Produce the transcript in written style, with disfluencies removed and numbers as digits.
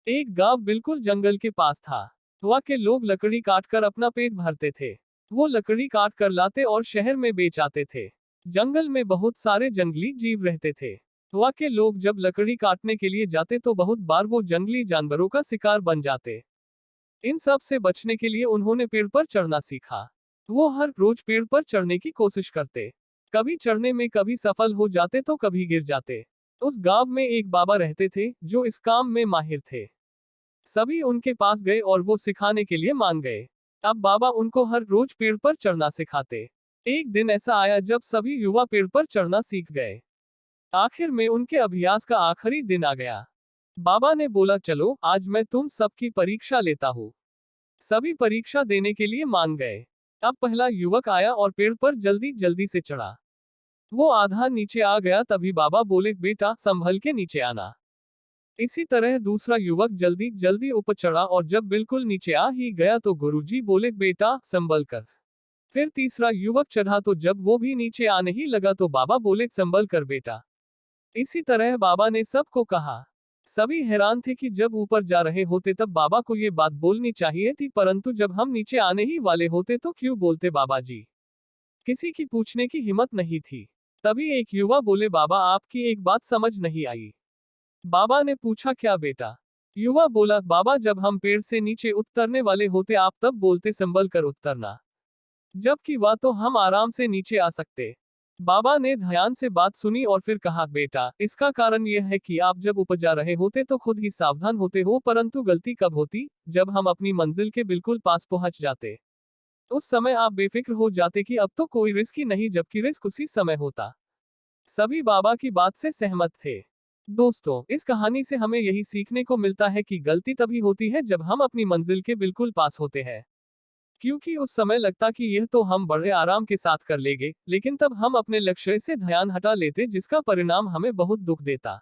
एक गांव बिल्कुल जंगल के पास था। वहाँ के लोग लकड़ी काटकर अपना पेट भरते थे। वो लकड़ी काट कर लाते और शहर में बेच आते थे। जंगल में बहुत सारे जंगली जीव रहते थे। वहाँ के लोग जब लकड़ी काटने के लिए जाते तो बहुत बार वो जंगली जानवरों का शिकार बन जाते। इन सब से बचने के लिए उन्होंने पेड़ पर चढ़ना सीखा। वो हर रोज पेड़ पर चढ़ने की कोशिश करते। कभी चढ़ने में कभी सफल हो जाते तो कभी गिर जाते। उस गांव में एक बाबा रहते थे जो इस काम में माहिर थे। सभी उनके पास गए और वो सिखाने के लिए मान गए। अब बाबा उनको हर रोज पेड़ पर चढ़ना सिखाते। एक दिन ऐसा आया जब सभी युवा पेड़ पर चढ़ना सीख गए। आखिर में उनके अभ्यास का आखिरी दिन आ गया। बाबा ने बोला, चलो आज मैं तुम सबकी परीक्षा लेता हूँ। सभी परीक्षा देने के लिए मान गए। अब पहला युवक आया और पेड़ पर जल्दी जल्दी से चढ़ा। वो आधा नीचे आ गया, तभी बाबा बोले, बेटा संभल के नीचे आना। इसी तरह दूसरा युवक जल्दी जल्दी ऊपर चढ़ा और जब बिल्कुल नीचे आ ही गया तो गुरुजी बोले, बेटा संभल कर। फिर तीसरा युवक चढ़ा तो जब वो भी नीचे आने ही लगा तो बाबा बोले, संभल कर बेटा। इसी तरह बाबा ने सबको कहा। सभी हैरान थे कि जब ऊपर जा रहे होते तब बाबा को ये बात बोलनी चाहिए थी, परंतु जब हम नीचे आने ही वाले होते तो क्यों बोलते बाबा जी। किसी की पूछने की हिम्मत नहीं थी। तभी एक युवा बोले, बाबा आपकी एक बात समझ नहीं आई। बाबा ने पूछा, क्या बेटा। युवा बोला, बाबा जब हम पेड़ से नीचे उतरने वाले होते आप तब बोलते संभल कर उतरना, जबकि वह तो हम आराम से नीचे आ सकते। बाबा ने ध्यान से बात सुनी और फिर कहा, बेटा इसका कारण यह है कि आप जब ऊपर जा रहे होते तो खुद ही सावधान होते हो, परंतु गलती कब होती, जब हम अपनी मंजिल के बिल्कुल पास पहुंच जाते। उस समय आप बेफिक्र हो जाते कि अब तो कोई रिस्क ही नहीं, जबकि रिस्क उसी समय होता। सभी बाबा की बात से सहमत थे। दोस्तों, इस कहानी से हमें यही सीखने को मिलता है कि गलती तभी होती है जब हम अपनी मंजिल के बिल्कुल पास होते हैं। क्योंकि उस समय लगता कि यह तो हम बड़े आराम के साथ कर लेंगे, लेकिन तब हम अपने लक्ष्य से ध्यान हटा लेते जिसका परिणाम हमें बहुत दुख देता।